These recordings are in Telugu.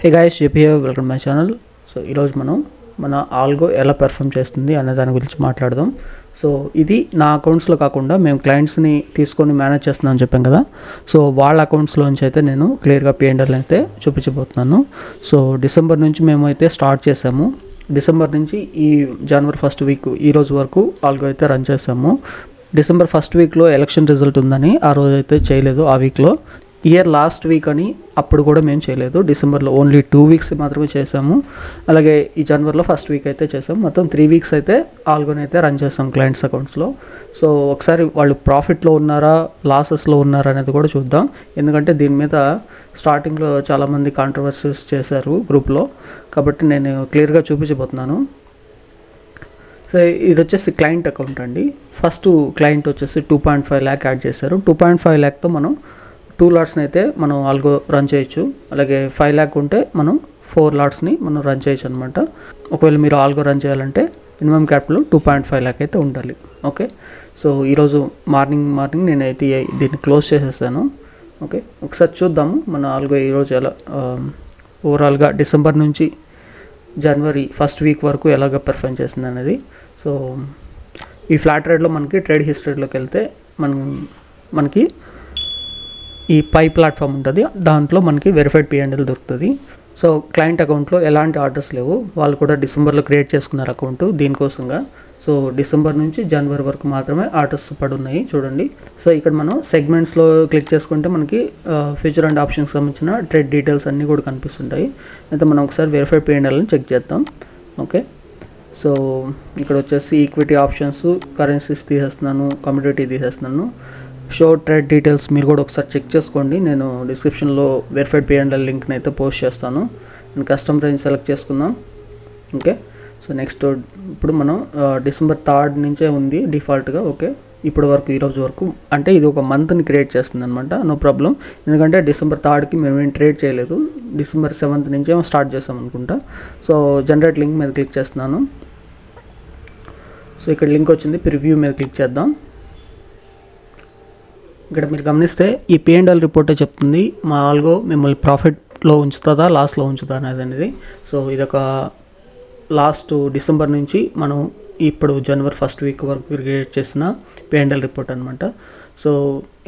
Hey guys, JP here, welcome my channel. So ఈరోజు మనం మన ఆల్గో ఎలా పెర్ఫామ్ చేస్తుంది అనే దాని గురించి మాట్లాడదాం. సో ఇది నా అకౌంట్స్లో కాకుండా మేము క్లయింట్స్ని తీసుకొని మేనేజ్ చేస్తున్నామని చెప్పాం కదా. సో వాళ్ళ అకౌంట్స్లోంచి అయితే నేను క్లియర్గా P&L అయితే చూపించబోతున్నాను. సో డిసెంబర్ నుంచి మేము అయితే స్టార్ట్ చేసాము. డిసెంబర్ నుంచి ఈ జనవరి ఫస్ట్ వీక్ ఈ రోజు వరకు ఆల్గో అయితే రన్ చేసాము. డిసెంబర్ ఫస్ట్ వీక్లో ఎలక్షన్ రిజల్ట్ ఉందని ఆ రోజు అయితే చేయలేదు. ఆ వీక్లో ఇయర్ లాస్ట్ వీక్ అని అప్పుడు కూడా మేము చేయలేదు. డిసెంబర్లో ఓన్లీ 2 వీక్స్ మాత్రమే చేసాము. అలాగే ఈ జనవరిలో ఫస్ట్ వీక్ అయితే చేసాము. మొత్తం 3 వీక్స్ అయితే ఆల్గోని అయితే రన్ చేసాం క్లయింట్స్ అకౌంట్స్లో. సో ఒకసారి వాళ్ళు ప్రాఫిట్లో ఉన్నారా లాసెస్లో ఉన్నారా అనేది కూడా చూద్దాం. ఎందుకంటే దీని మీద స్టార్టింగ్లో చాలామంది కాంట్రవర్సీస్ చేశారు గ్రూప్లో, కాబట్టి నేను క్లియర్గా చూపించబోతున్నాను. సో ఇది వచ్చేసి క్లయింట్ అకౌంట్ అండి. ఫస్ట్ క్లయింట్ వచ్చేసి 2.5 lakh యాడ్ చేశారు. 2.5 lakతో మనం 2 లాట్స్ని అయితే మనం ఆల్గో రన్ చేయొచ్చు. అలాగే 5 lakh ఉంటే మనం 4 లాట్స్ని మనం రన్ చేయొచ్చు అనమాట. ఒకవేళ మీరు ఆల్గో రన్ చేయాలంటే మినిమం క్యాపిటల్ 2.5 lakh అయితే ఉండాలి. ఓకే, సో ఈరోజు మార్నింగ్ నేనైతే దీన్ని క్లోజ్ చేసేసాను. ఓకే, ఒకసారి చూద్దాము మన ఆల్గో ఈరోజు ఎలా ఓవరాల్గా డిసెంబర్ నుంచి జనవరి ఫస్ట్ వీక్ వరకు ఎలాగ పెర్ఫామ్ చేసింది అనేది. సో ఈ ఫ్లాట్ రేట్లో మనకి ట్రేడ్ హిస్టరీలోకి వెళ్తే మనకి ఈ పై ప్లాట్ఫామ్ ఉంటుంది, దాంట్లో మనకి వెరిఫైడ్ P&L దొరుకుతుంది. సో క్లయింట్ అకౌంట్లో ఎలాంటి ఆర్డర్స్ లేవు. వాళ్ళు కూడా డిసెంబర్లో క్రియేట్ చేసుకున్నారు అకౌంట్ దీనికోసంగా. సో డిసెంబర్ నుంచి జనవరి వరకు మాత్రమే ఆర్డర్స్ పడున్నాయి చూడండి. సో ఇక్కడ మనం సెగ్మెంట్స్లో క్లిక్ చేసుకుంటే మనకి ఫ్యూచర్ అండ్ ఆప్షన్కి సంబంధించిన ట్రేడ్ డీటెయిల్స్ అన్నీ కూడా కనిపిస్తుంటాయి. అయితే మనం ఒకసారి వెరిఫైడ్ P&Lని చెక్ చేద్దాం. ఓకే, సో ఇక్కడ వచ్చేసి ఈక్విటీ ఆప్షన్స్, కరెన్సీస్ తీసేస్తున్నాను, కమోడిటీ తీసేస్తున్నాను. షో ట్రేడ్ డీటెయిల్స్ మీరు కూడా ఒకసారి చెక్ చేసుకోండి. నేను డిస్క్రిప్షన్లో వెరిఫైడ్ P&L లింక్ని అయితే పోస్ట్ చేస్తాను. నేను కస్టమ్ రేంజ్ సెలెక్ట్ చేసుకుందాం. ఓకే, సో నెక్స్ట్ ఇప్పుడు మనం డిసెంబర్ 3rd నుంచే ఉంది డిఫాల్ట్గా. ఓకే, ఇప్పటి వరకు ఈరోజు వరకు అంటే ఇది ఒక మంత్ని క్రియేట్ చేస్తుంది అనమాట. నో ప్రాబ్లం, ఎందుకంటే డిసెంబర్ 3rdకి మేము ఏం ట్రేడ్ చేయలేదు. డిసెంబర్ 7th నుంచే స్టార్ట్ చేసాం అనుకుంటా. సో జనరేట్ లింక్ మీద క్లిక్ చేస్తున్నాను. సో ఇక్కడ లింక్ వచ్చింది, ప్రివ్యూ మీద క్లిక్ చేద్దాం. ఇక్కడ మీరు గమనిస్తే ఈ P&L రిపోర్టే చెప్తుంది మా ఆల్గో మిమ్మల్ని ప్రాఫిట్లో ఉంచుతుందా లాస్లో ఉంచుతుందా అనేది. సో ఇదొక లాస్ట్ డిసెంబర్ నుంచి మనం ఇప్పుడు జనవరి ఫస్ట్ వీక్ వరకు క్రియేట్ చేసిన P&L రిపోర్ట్ అనమాట. సో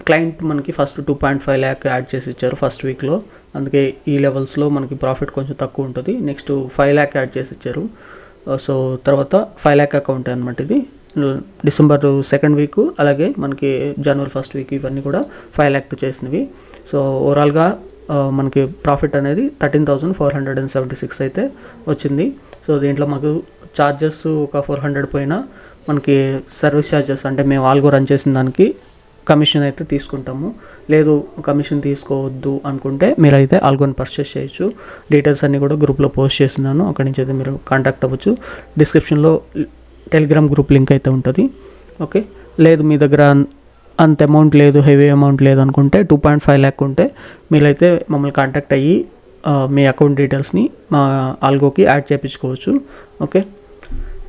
క్లయింట్ మనకి ఫస్ట్ 2.5 lakh యాడ్ చేసి ఇచ్చారు ఫస్ట్ వీక్లో, అందుకే ఈ లెవెల్స్లో మనకి ప్రాఫిట్ కొంచెం తక్కువ ఉంటుంది. నెక్స్ట్ 5 lakh యాడ్ చేసి ఇచ్చారు. సో తర్వాత 5 lakh అకౌంట్ అనమాట ఇది. డిసెంబర్ 2nd వీక్ అలాగే మనకి జనవరి ఫస్ట్ వీక్ ఇవన్నీ కూడా 5 lakh చేసినవి. సో ఓవరాల్గా మనకి ప్రాఫిట్ అనేది 13,476 అయితే వచ్చింది. సో దీంట్లో మాకు ఛార్జెస్ ఒక 400 పోయినా మనకి సర్వీస్ ఛార్జెస్ అంటే మేము ఆల్గో రన్ చేసిన దానికి కమిషన్ అయితే తీసుకుంటాము. లేదు కమిషన్ తీసుకోవద్దు అనుకుంటే మీరైతే ఆల్గోని పర్చేస్ చేయొచ్చు. డీటెయిల్స్ అన్నీ కూడా గ్రూప్లో పోస్ట్ చేస్తున్నాను, అక్కడి నుంచి అయితే మీరు కాంటాక్ట్ అవ్వచ్చు. డిస్క్రిప్షన్లో టెలిగ్రామ్ గ్రూప్ లింక్ అయితే ఉంటుంది. ఓకే, లేదు మీ దగ్గర అంత అమౌంట్ లేదు, హెవీ అమౌంట్ లేదు అనుకుంటే 2.5 lakh ఉంటే మీరైతే మమ్మల్ని కాంటాక్ట్ అయ్యి మీ అకౌంట్ డీటెయిల్స్ని మా ఆల్గోకి యాడ్ చేయించుకోవచ్చు. ఓకే,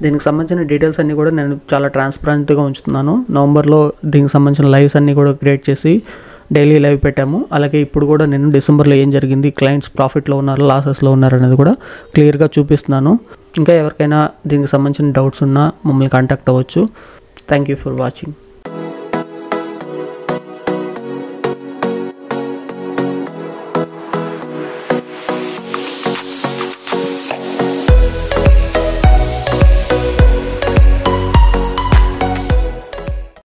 దీనికి సంబంధించిన డీటెయిల్స్ అన్నీ కూడా నేను చాలా ట్రాన్స్పరెంట్గా ఉంచుతున్నాను. నవంబర్లో దీనికి సంబంధించిన లైవ్స్ అన్నీ కూడా క్రియేట్ చేసి డైలీ లైవ్ పెట్టాము. అలాగే ఇప్పుడు కూడా నేను డిసెంబర్లో ఏం జరిగింది, క్లయింట్స్ ప్రాఫిట్లో ఉన్నారు లాసెస్లో ఉన్నారు అనేది కూడా క్లియర్గా చూపిస్తున్నాను. ఇంకా ఎవరికైనా దీనికి సంబంధించిన డౌట్స్ ఉన్నా మమ్మల్ని కాంటాక్ట్ అవ్వచ్చు. Thank you for watching.